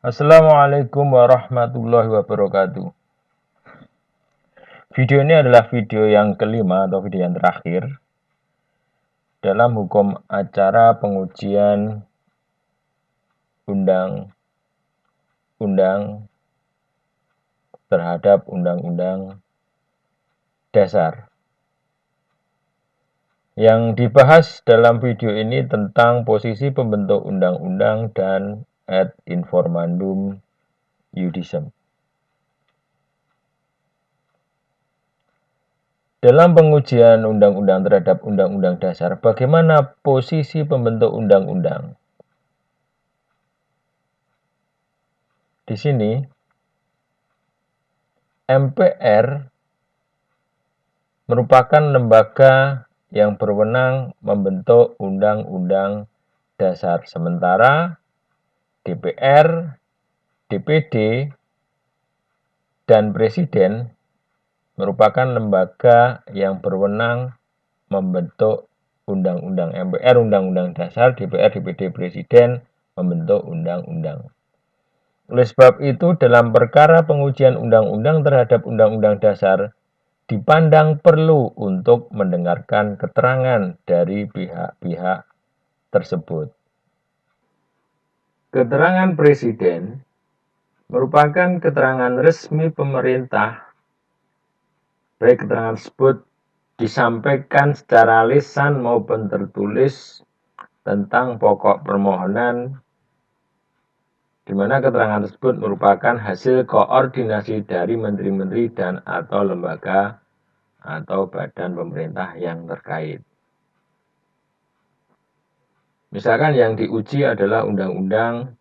Assalamualaikum warahmatullahi wabarakatuh. Video ini adalah video yang kelima atau video yang terakhir dalam hukum acara pengujian undang-undang terhadap undang-undang dasar. Yang dibahas dalam video ini tentang posisi pembentuk undang-undang dan ad informandum iudicem. Dalam pengujian undang-undang terhadap undang-undang dasar, bagaimana posisi pembentuk undang-undang? Di sini, MPR merupakan lembaga yang berwenang membentuk undang-undang dasar, sementara DPR, DPD, dan Presiden merupakan lembaga yang berwenang membentuk undang-undang. MPR undang-undang dasar, DPR, DPD, Presiden membentuk undang-undang. Oleh sebab itu, dalam perkara pengujian undang-undang terhadap undang-undang dasar, dipandang perlu untuk mendengarkan keterangan dari pihak-pihak tersebut. Keterangan Presiden merupakan keterangan resmi pemerintah. Baik keterangan tersebut disampaikan secara lisan maupun tertulis tentang pokok permohonan, di mana keterangan tersebut merupakan hasil koordinasi dari menteri-menteri dan atau lembaga atau badan pemerintah yang terkait. Misalkan yang diuji adalah undang-undang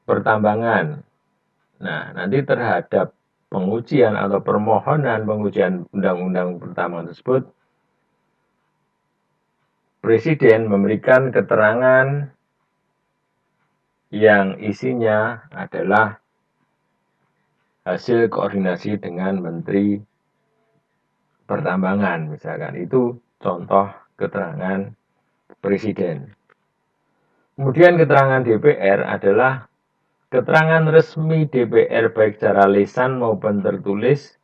pertambangan. Nah, nanti terhadap pengujian atau permohonan pengujian undang-undang pertambangan tersebut, Presiden memberikan keterangan yang isinya adalah hasil koordinasi dengan Menteri Pertambangan, misalkan. Itu contoh keterangan Presiden. Kemudian keterangan DPR adalah keterangan resmi DPR baik secara lisan maupun tertulis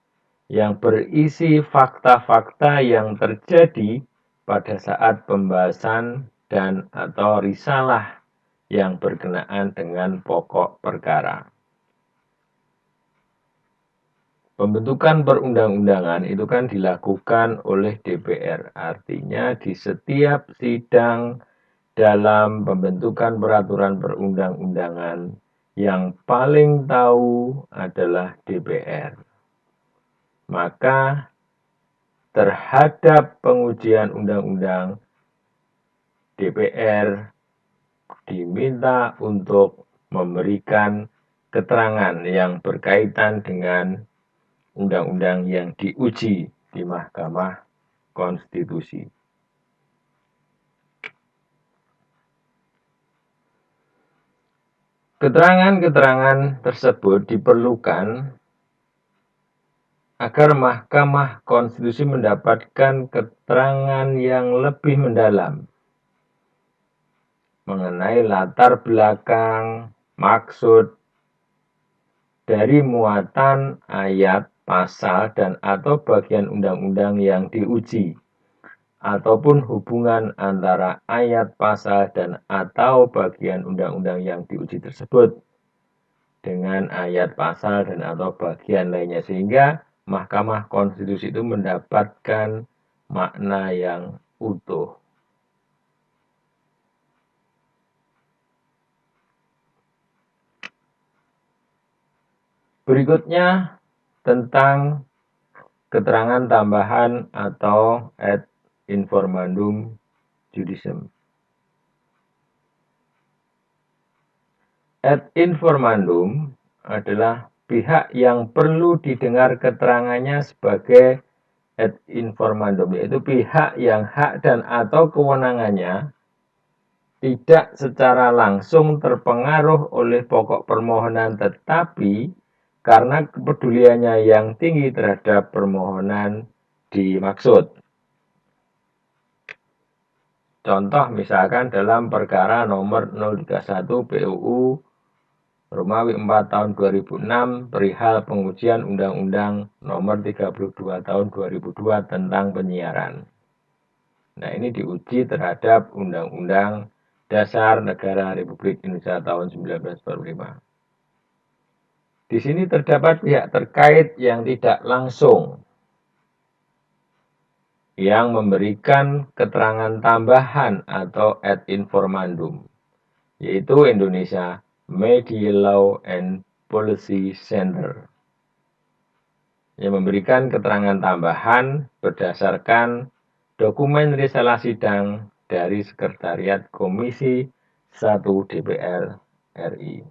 yang berisi fakta-fakta yang terjadi pada saat pembahasan dan atau risalah yang berkenaan dengan pokok perkara. Pembentukan perundang-undangan itu kan dilakukan oleh DPR. Artinya di setiap sidang dalam pembentukan peraturan perundang-undangan yang paling tahu adalah DPR. Maka terhadap pengujian undang-undang, DPR diminta untuk memberikan keterangan yang berkaitan dengan undang-undang yang diuji di Mahkamah Konstitusi. Keterangan-keterangan tersebut diperlukan agar Mahkamah Konstitusi mendapatkan keterangan yang lebih mendalam mengenai latar belakang, maksud dari muatan ayat, pasal, dan atau bagian undang-undang yang diuji, ataupun hubungan antara ayat, pasal, dan atau bagian undang-undang yang diuji tersebut dengan ayat, pasal, dan atau bagian lainnya, sehingga Mahkamah Konstitusi itu mendapatkan makna yang utuh. Berikutnya tentang keterangan tambahan atau ad informandum iudicem. Ad informandum adalah pihak yang perlu didengar keterangannya sebagai ad informandum, yaitu pihak yang hak dan atau kewenangannya tidak secara langsung terpengaruh oleh pokok permohonan, tetapi karena kepeduliannya yang tinggi terhadap permohonan dimaksud. Contoh misalkan dalam perkara nomor 031 PUU Romawi 4 tahun 2006 perihal pengujian Undang-Undang Nomor 32 tahun 2002 tentang penyiaran. Nah, ini diuji terhadap Undang-Undang Dasar Negara Republik Indonesia tahun 1945. Di sini terdapat pihak terkait yang tidak langsung yang memberikan keterangan tambahan atau ad informandum, yaitu Indonesia Media Law and Policy Center, yang memberikan keterangan tambahan berdasarkan dokumen risalah sidang dari Sekretariat Komisi 1 DPR RI.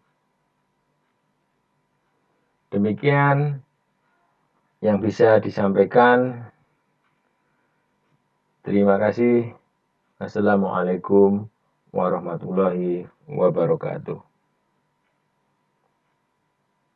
Demikian yang bisa disampaikan. Terima kasih. Assalamualaikum warahmatullahi wabarakatuh.